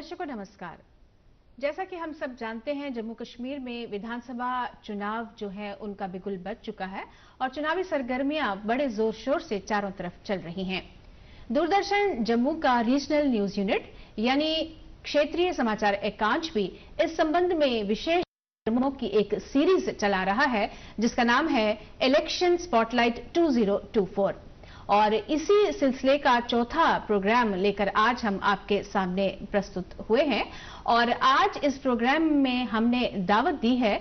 दर्शकों नमस्कार। जैसा कि हम सब जानते हैं, जम्मू कश्मीर में विधानसभा चुनाव जो है उनका बिगुल बज चुका है और चुनावी सरगर्मियां बड़े जोर शोर से चारों तरफ चल रही हैं। दूरदर्शन जम्मू का रीजनल न्यूज यूनिट यानी क्षेत्रीय समाचार एकांश भी इस संबंध में विशेष कार्यक्रमों की एक सीरीज चला रहा है जिसका नाम है इलेक्शन स्पॉटलाइट 2024 और इसी सिलसिले का चौथा प्रोग्राम लेकर आज हम आपके सामने प्रस्तुत हुए हैं। और आज इस प्रोग्राम में हमने दावत दी है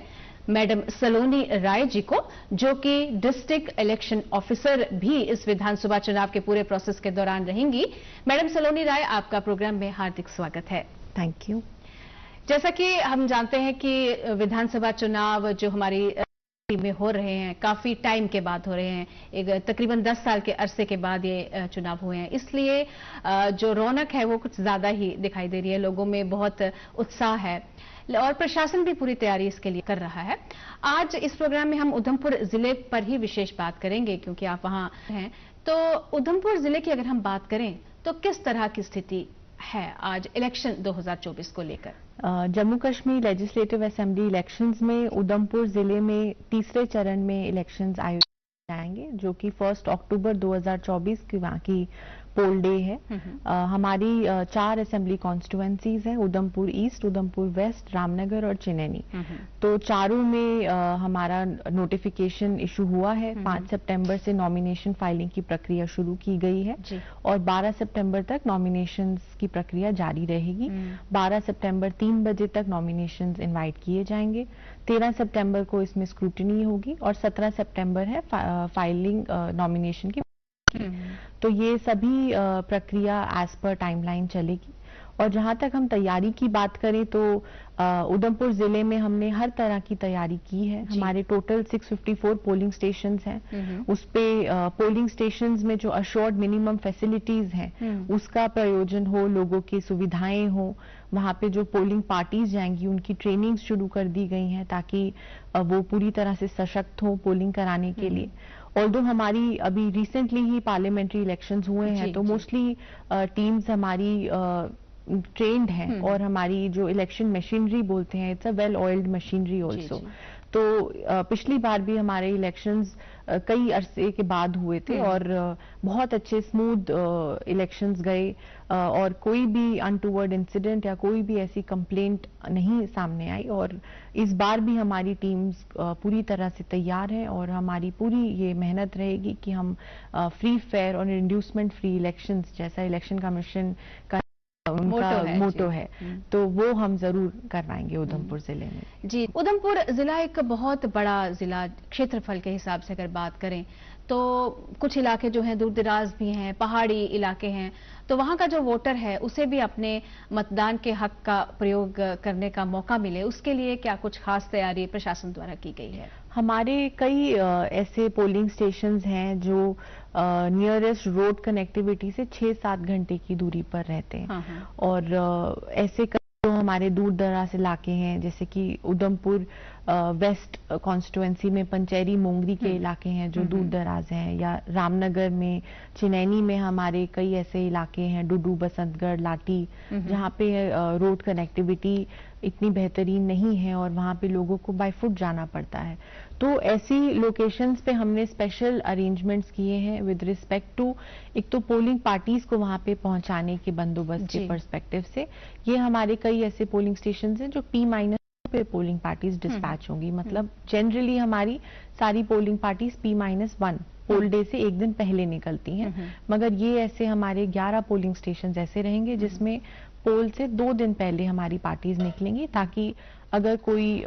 मैडम सलोनी राय जी को, जो कि डिस्ट्रिक्ट इलेक्शन ऑफिसर भी इस विधानसभा चुनाव के पूरे प्रोसेस के दौरान रहेंगी। मैडम सलोनी राय, आपका प्रोग्राम में हार्दिक स्वागत है। Thank you. जैसा कि हम जानते हैं कि विधानसभा चुनाव जो हमारी में हो रहे हैं, काफी टाइम के बाद हो रहे हैं, एक तकरीबन 10 साल के अरसे के बाद ये चुनाव हुए हैं, इसलिए जो रौनक है वो कुछ ज्यादा ही दिखाई दे रही है। लोगों में बहुत उत्साह है और प्रशासन भी पूरी तैयारी इसके लिए कर रहा है। आज इस प्रोग्राम में हम उधमपुर जिले पर ही विशेष बात करेंगे क्योंकि आप वहां हैं। तो उधमपुर जिले की अगर हम बात करें तो किस तरह की स्थिति है आज इलेक्शन 2024 को लेकर? Jammu Kashmir legislative assembly elections में उधमपुर जिले में तीसरे चरण में इलेक्शंस आयोजित जाएंगे, जो कि 1 अक्टूबर 2024 की वहाँ की पोल डे है। हमारी 4 असेंबली कॉन्स्टिट्युएंसीज हैं, उधमपुर ईस्ट, उधमपुर वेस्ट, रामनगर और चिनैनी। तो चारों में हमारा नोटिफिकेशन इशू हुआ है। 5 सितंबर से नॉमिनेशन फाइलिंग की प्रक्रिया शुरू की गई है और 12 सितंबर तक नॉमिनेशंस की प्रक्रिया जारी रहेगी। 12 सितंबर 3 बजे तक नॉमिनेशंस इनवाइट किए जाएंगे। 13 सितंबर को इसमें स्क्रूटनी होगी और 17 सितंबर है फाइलिंग नॉमिनेशन की। तो ये सभी प्रक्रिया एज पर टाइमलाइन चलेगी। और जहां तक हम तैयारी की बात करें तो उधमपुर जिले में हमने हर तरह की तैयारी की है। हमारे टोटल 654 पोलिंग स्टेशंस हैं। उस पे पोलिंग स्टेशंस में जो अश्योर्ड मिनिमम फैसिलिटीज हैं उसका प्रयोजन हो, लोगों की सुविधाएं हो। वहां पे जो पोलिंग पार्टीज जाएंगी उनकी ट्रेनिंग शुरू कर दी गई हैं ताकि वो पूरी तरह से सशक्त हो पोलिंग कराने के लिए। ऑल्दो हमारी अभी रिसेंटली ही पार्लियामेंट्री इलेक्शंस हुए हैं तो मोस्टली टीम्स हमारी ट्रेंड हैं और हमारी जो इलेक्शन मशीनरी बोलते हैं, it's a well oiled machinery also. तो पिछली बार भी हमारे इलेक्शंस कई अरसे के बाद हुए थे और बहुत अच्छे स्मूथ इलेक्शंस गए और कोई भी अनटूवर्ड इंसिडेंट या कोई भी ऐसी कंप्लेंट नहीं सामने आई। और इस बार भी हमारी टीम्स पूरी तरह से तैयार हैं और हमारी पूरी ये मेहनत रहेगी कि हम फ्री, फेयर और इंड्यूसमेंट फ्री इलेक्शंस, जैसा इलेक्शन कमीशन का उनका मोटो है, तो वो हम जरूर करवाएंगे उधमपुर जिले में। जी, उधमपुर जिला एक बहुत बड़ा जिला, क्षेत्रफल के हिसाब से अगर बात करें तो कुछ इलाके जो हैं दूर दराज भी हैं, पहाड़ी इलाके हैं, तो वहां का जो वोटर है उसे भी अपने मतदान के हक का प्रयोग करने का मौका मिले, उसके लिए क्या कुछ खास तैयारी प्रशासन द्वारा की गई है? हमारे कई ऐसे पोलिंग स्टेशंस हैं जो नियरेस्ट रोड कनेक्टिविटी से 6-7 घंटे की दूरी पर रहते हैं। और ऐसे जो हमारे दूर दराज इलाके हैं, जैसे कि उधमपुर वेस्ट कॉन्स्टिट्युएंसी में पंचेरी मोंगरी के इलाके हैं जो दूर दराज हैं, या रामनगर में, चिनैनी में हमारे कई ऐसे इलाके हैं, डुडू, बसंतगढ़, लाटी, जहाँ पे रोड कनेक्टिविटी इतनी बेहतरीन नहीं है और वहाँ पे लोगों को बाय फुट जाना पड़ता है। तो ऐसी लोकेशंस पे हमने स्पेशल अरेंजमेंट्स किए हैं विद रिस्पेक्ट टू, एक तो पोलिंग पार्टीज को वहाँ पे पहुँचाने के बंदोबस्त के पर्सपेक्टिव से। ये हमारे कई ऐसे पोलिंग स्टेशन हैं जो P- पे पोलिंग पार्टीज डिस्पैच होंगी। मतलब जनरली हमारी सारी polling parties P-1 poll day से एक दिन पहले निकलती हैं, मगर ये ऐसे हमारे 11 पोलिंग स्टेशन ऐसे रहेंगे जिसमें पोल से 2 दिन पहले हमारी पार्टीज निकलेंगी, ताकि अगर कोई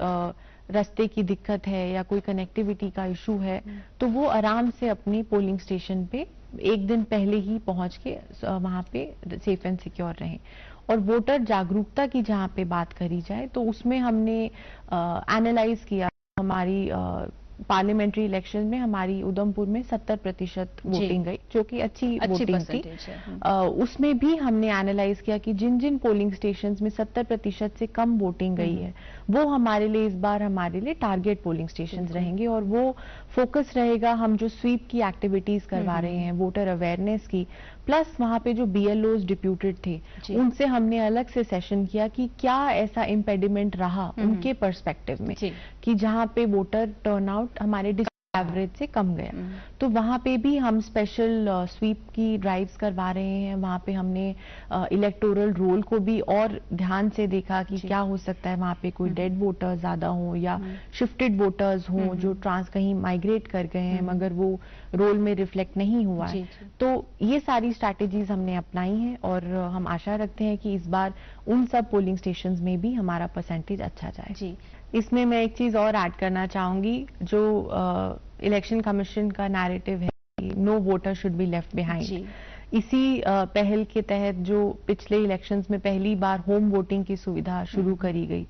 रास्ते की दिक्कत है या कोई कनेक्टिविटी का इशू है तो वो आराम से अपनी पोलिंग स्टेशन पे एक दिन पहले ही पहुंच के वहां पे सेफ एंड सिक्योर रहें। और वोटर जागरूकता की जहां पे बात करी जाए तो उसमें हमने एनालाइज किया हमारी पार्लियामेंट्री इलेक्शन में हमारी उधमपुर में 70% वोटिंग गई, जो कि अच्छी वोटिंग थी। उसमें भी हमने एनालाइज किया कि जिन जिन पोलिंग स्टेशंस में 70% से कम वोटिंग गई है, वो हमारे लिए इस बार हमारे लिए टारगेट पोलिंग स्टेशंस रहेंगे, और वो फोकस रहेगा हम जो स्वीप की एक्टिविटीज करवा रहे हैं, वोटर अवेयरनेस की, प्लस वहां पे जो BLOs डिप्यूटेड थे उनसे हमने अलग से सेशन किया कि क्या ऐसा इम्पेडिमेंट रहा उनके पर्सपेक्टिव में कि जहां पे वोटर टर्नआउट हमारे एवरेज से कम गया। तो वहां पे भी हम स्पेशल स्वीप की ड्राइव्स करवा रहे हैं। वहां पे हमने इलेक्टोरल रोल को भी और ध्यान से देखा कि क्या हो सकता है वहां पे कोई डेड वोटर्स ज्यादा हो या शिफ्टेड वोटर्स हो जो कहीं माइग्रेट कर गए हैं मगर वो रोल में रिफ्लेक्ट नहीं हुआ है। तो ये सारी स्ट्रैटेजीज हमने अपनाई हैं और हम आशा रखते हैं कि इस बार उन सब पोलिंग स्टेशंस में भी हमारा परसेंटेज अच्छा जाए। इसमें मैं एक चीज और ऐड करना चाहूंगी, जो इलेक्शन कमीशन का नैरेटिव है कि no voter should be left behind, इसी पहल के तहत जो पिछले इलेक्शंस में पहली बार होम वोटिंग की सुविधा शुरू करी गई,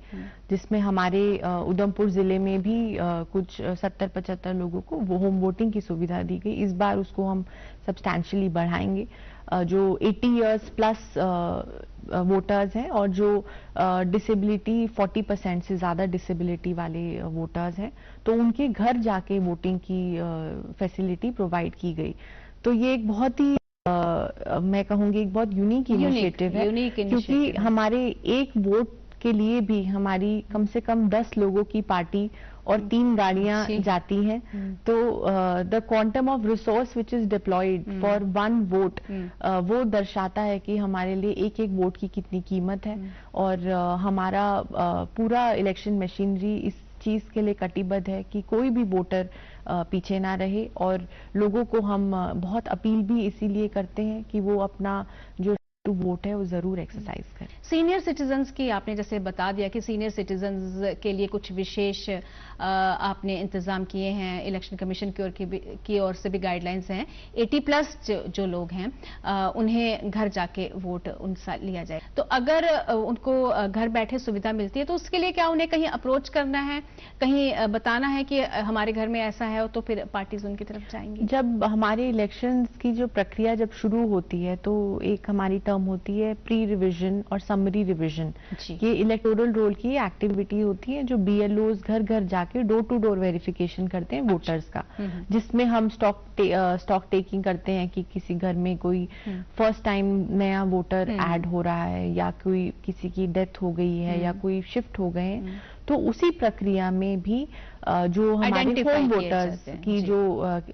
जिसमें हमारे उधमपुर जिले में भी कुछ 70-75 लोगों को वो होम वोटिंग की सुविधा दी गई। इस बार उसको हम सब्सटैंशियली बढ़ाएंगे। जो 80 इयर्स प्लस वोटर्स हैं और जो डिसेबिलिटी 40% से ज्यादा डिसेबिलिटी वाले वोटर्स हैं, तो उनके घर जाके वोटिंग की फैसिलिटी प्रोवाइड की गई। तो ये एक बहुत ही मैं कहूंगी एक बहुत यूनिक इनिशिएटिव है, क्योंकि हमारे एक वोट के लिए भी हमारी कम से कम 10 लोगों की पार्टी और 3 गाड़ियां जाती हैं। तो the quantum of resource which is deployed for 1 vote, वो दर्शाता है कि हमारे लिए एक एक वोट की कितनी कीमत है। और हमारा पूरा इलेक्शन मशीनरी इस चीज के लिए कटिबद्ध है कि कोई भी वोटर पीछे ना रहे, और लोगों को हम बहुत अपील भी इसीलिए करते हैं कि वो अपना जो टू वोट है वो जरूर एक्सरसाइज करें। सीनियर सिटीजन्स की आपने जैसे बता दिया कि सीनियर सिटीजन्स के लिए कुछ विशेष आपने इंतजाम किए हैं, इलेक्शन कमीशन की ओर से भी गाइडलाइंस हैं। 80+ जो लोग हैं उन्हें घर जाके वोट उनसे लिया जाए। तो अगर उनको घर बैठे सुविधा मिलती है तो उसके लिए क्या उन्हें कहीं अप्रोच करना है, कहीं बताना है कि हमारे घर में ऐसा है, तो फिर पार्टीज उनकी तरफ जाएंगी? जब हमारे इलेक्शन की जो प्रक्रिया जब शुरू होती है तो एक हमारी टर्म होती है प्री रिविजन और समरी रिविजन। ये इलेक्टोरल रोल की एक्टिविटी होती है जो BLOs घर घर जाके डोर टू डोर वेरिफिकेशन करते हैं वोटर्स का, जिसमें हम स्टॉक टेकिंग करते हैं कि किसी घर में कोई फर्स्ट टाइम नया वोटर ऐड हो रहा है या कोई किसी की डेथ हो गई है या कोई शिफ्ट हो गए हैं। तो उसी प्रक्रिया में भी जो हमारे होम वोटर्स की जो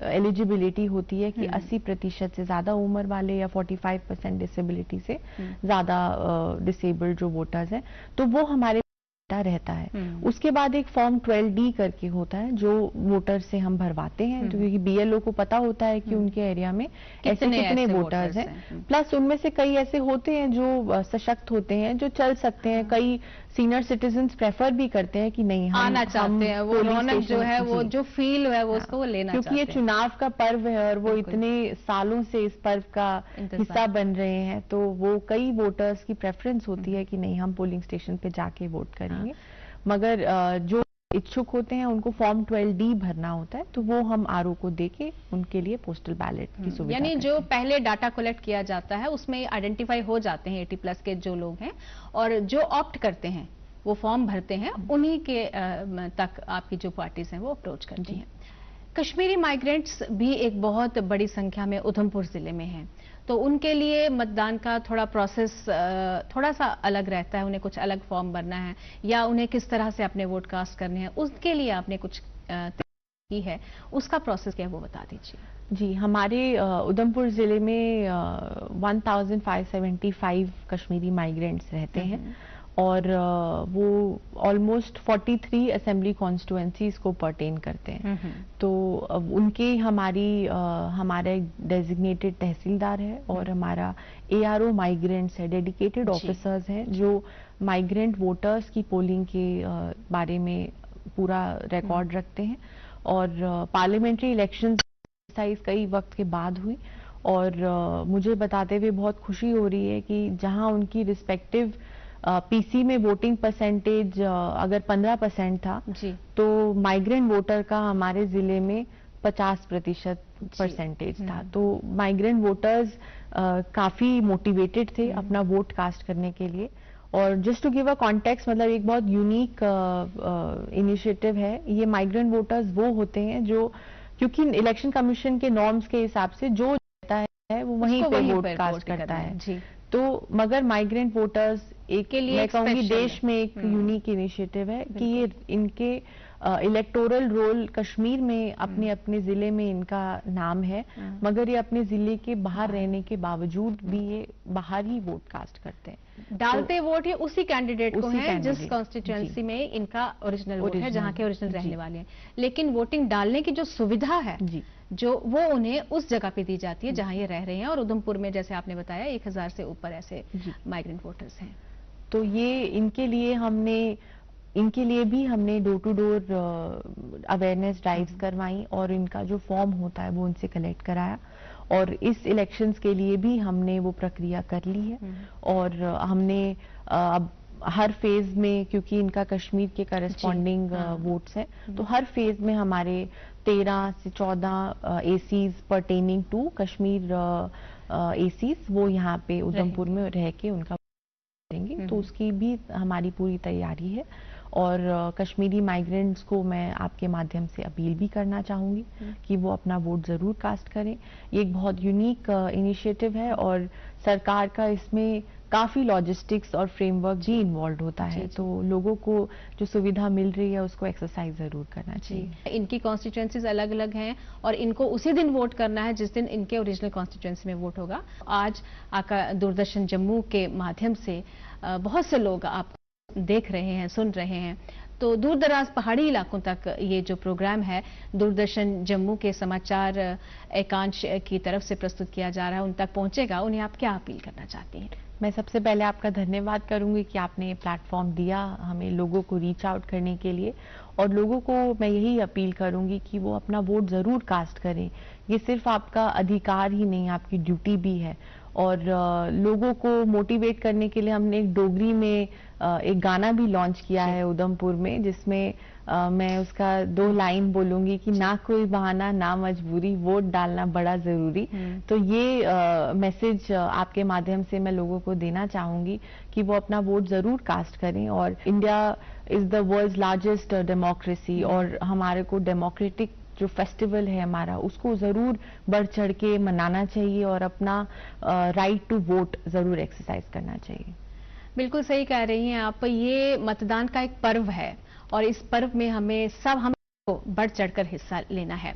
एलिजिबिलिटी होती है कि 80% से ज्यादा उम्र वाले या 45% डिसेबिलिटी से ज्यादा डिसेबल्ड जो वोटर्स हैं, तो वो हमारे रहता है। उसके बाद एक फॉर्म 12D करके होता है जो वोटर से हम भरवाते हैं, तो क्योंकि BLO को पता होता है कि उनके एरिया में ऐसे कितने वोटर्स हैं। प्लस उनमें से कई ऐसे होते हैं जो सशक्त होते हैं, जो चल सकते हैं। कई सीनियर सिटीजन्स प्रेफर भी करते हैं कि नहीं, हम आना चाहते हैं, वो रौनक जो है, वो जो फील है वो उसको वो लेना चाहते हैं, क्योंकि ये चुनाव का पर्व है और वो इतने सालों से इस पर्व का हिस्सा बन रहे हैं। तो वो कई वोटर्स की प्रेफरेंस होती है कि नहीं, हम पोलिंग स्टेशन पे जाके वोट करेंगे। मगर जो इच्छुक होते हैं उनको फॉर्म 12D भरना होता है, तो वो हम RO को देके उनके लिए पोस्टल बैलेट की सुविधा, यानी जो पहले डाटा कलेक्ट किया जाता है उसमें आइडेंटिफाई हो जाते हैं 80+ के जो लोग हैं, और जो ऑप्ट करते हैं वो फॉर्म भरते हैं, उन्हीं के तक आपकी जो पार्टीज हैं वो अप्रोच करती हैं। कश्मीरी माइग्रेंट्स भी एक बहुत बड़ी संख्या में उधमपुर जिले में हैं, तो उनके लिए मतदान का थोड़ा प्रोसेस थोड़ा सा अलग रहता है। उन्हें कुछ अलग फॉर्म भरना है या उन्हें किस तरह से अपने वोट कास्ट करने हैं, उसके लिए आपने कुछ की है, उसका प्रोसेस क्या है वो बता दीजिए। जी, हमारे उधमपुर जिले में 1575 कश्मीरी माइग्रेंट्स रहते हैं और वो ऑलमोस्ट 43 असेंबली कॉन्स्टिट्यूएंसीज को पर्टेन करते हैं। तो उनके हमारा एक डेजिग्नेटेड तहसीलदार है और हमारा ARO माइग्रेंट्स है, डेडिकेटेड ऑफिसर्स हैं जो माइग्रेंट वोटर्स की पोलिंग के बारे में पूरा रिकॉर्ड रखते हैं। और पार्लियामेंट्री इलेक्शंस कई वक्त के बाद हुई और मुझे बताते हुए बहुत खुशी हो रही है कि जहां उनकी रिस्पेक्टिव पीसी में वोटिंग परसेंटेज अगर 15% था जी। तो माइग्रेंट वोटर का हमारे जिले में 50% परसेंटेज था। तो माइग्रेंट वोटर्स काफी मोटिवेटेड थे अपना वोट कास्ट करने के लिए। और just to give a context, मतलब एक बहुत यूनिक इनिशिएटिव है ये। माइग्रेंट वोटर्स वो होते हैं जो, क्योंकि इलेक्शन कमीशन के नॉर्म्स के हिसाब से जो रहता है वो वहीं पे वोट कास्ट करता है जी। तो मगर माइग्रेंट वोटर्स के लिए मैं कहूंगी स्पेशल देश में एक यूनिक इनिशिएटिव है कि ये इनके इलेक्टोरल रोल कश्मीर में अपने अपने जिले में इनका नाम है, मगर ये अपने जिले के बाहर रहने के बावजूद भी ये बाहर ही वोट कास्ट करते हैं। डालते वोट ये उसी कैंडिडेट को उसी है जिस candidate, कॉन्स्टिट्यूएंसी में इनका ओरिजिनल वोट है, जहां के ओरिजिनल रहने जी। वाले हैं। लेकिन वोटिंग डालने की जो सुविधा है जी। जो वो उन्हें उस जगह पे दी जाती है जहां ये रह रहे हैं। और उधमपुर में जैसे आपने बताया 1000 से ऊपर ऐसे माइग्रेंट वोटर्स हैं। तो ये इनके लिए भी हमने door to door awareness drives करवाई और इनका जो फॉर्म होता है वो उनसे कलेक्ट कराया। और इस इलेक्शंस के लिए भी हमने वो प्रक्रिया कर ली है। और हमने अब हर फेज में, क्योंकि इनका कश्मीर के करस्पॉन्डिंग वोट्स हैं, तो हर फेज में हमारे 13 से 14 ACs pertaining to Kashmir ACs वो यहाँ पे उधमपुर में रह के उनका करेंगे। तो उसकी भी हमारी पूरी तैयारी है। और कश्मीरी माइग्रेंट्स को मैं आपके माध्यम से अपील भी करना चाहूंगी कि वो अपना वोट जरूर कास्ट करें। ये एक बहुत यूनिक इनिशिएटिव है और सरकार का इसमें काफी लॉजिस्टिक्स और फ्रेमवर्क भी इन्वॉल्व होता है। तो लोगों को जो सुविधा मिल रही है उसको एक्सरसाइज जरूर करना चाहिए। इनकी कॉन्स्टिट्यूएंसीज अलग अलग हैं और इनको उसी दिन वोट करना है जिस दिन इनके ओरिजिनल कॉन्स्टिट्यूएंसी में वोट होगा। आज आपका दूरदर्शन जम्मू के माध्यम से बहुत से लोग आप देख रहे हैं, सुन रहे हैं। तो दूर दराज पहाड़ी इलाकों तक ये जो प्रोग्राम है दूरदर्शन जम्मू के समाचार एकांश की तरफ से प्रस्तुत किया जा रहा है, उन तक पहुंचेगा। उन्हें आप क्या अपील करना चाहती हैं? मैं सबसे पहले आपका धन्यवाद करूंगी कि आपने ये प्लेटफॉर्म दिया हमें लोगों को रीच आउट करने के लिए। और लोगों को मैं यही अपील करूंगी कि वो अपना वोट जरूर कास्ट करें। ये सिर्फ आपका अधिकार ही नहीं, आपकी ड्यूटी भी है। और लोगों को मोटिवेट करने के लिए हमने एक डोगरी में एक गाना भी लॉन्च किया है उधमपुर में, जिसमें मैं उसका 2 लाइन बोलूंगी कि ना कोई बहाना ना मजबूरी, वोट डालना बड़ा जरूरी। तो ये मैसेज आपके माध्यम से मैं लोगों को देना चाहूंगी कि वो अपना वोट जरूर कास्ट करें। और India is the world's largest democracy और हमारे को डेमोक्रेटिक जो फेस्टिवल है हमारा उसको जरूर बढ़ चढ़ के मनाना चाहिए और अपना राइट टू वोट जरूर एक्सरसाइज करना चाहिए। बिल्कुल सही कह रही हैं आप। ये मतदान का एक पर्व है और इस पर्व में हमें बढ़ चढ़कर हिस्सा लेना है।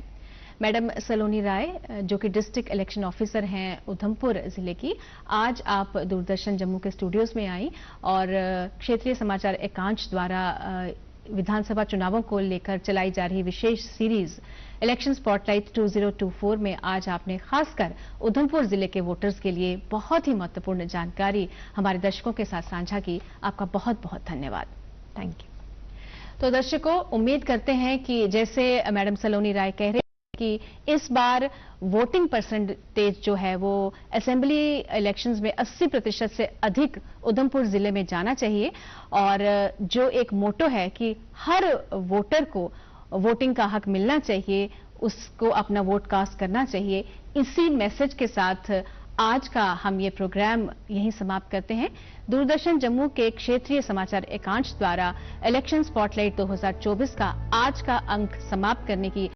मैडम सलोनी राय जो कि डिस्ट्रिक्ट इलेक्शन ऑफिसर हैं उधमपुर जिले की, आज आप दूरदर्शन जम्मू के स्टूडियोज में आई और क्षेत्रीय समाचार एकांश द्वारा विधानसभा चुनावों को लेकर चलाई जा रही विशेष सीरीज इलेक्शन स्पॉटलाइट 2024 में आज आपने खासकर उधमपुर जिले के वोटर्स के लिए बहुत ही महत्वपूर्ण जानकारी हमारे दर्शकों के साथ साझा की। आपका बहुत बहुत धन्यवाद। Thank you. तो दर्शकों, उम्मीद करते हैं कि जैसे मैडम सलोनी राय कह रहे कि इस बार वोटिंग परसेंटेज जो है वो असेंबली इलेक्शंस में 80% से अधिक उधमपुर जिले में जाना चाहिए। और जो एक मोटो है कि हर वोटर को वोटिंग का हक मिलना चाहिए, उसको अपना वोट कास्ट करना चाहिए, इसी मैसेज के साथ आज का हम ये प्रोग्राम यहीं समाप्त करते हैं। दूरदर्शन जम्मू के क्षेत्रीय समाचार एकांश द्वारा इलेक्शन स्पॉटलाइट 2024 का आज का अंक समाप्त करने की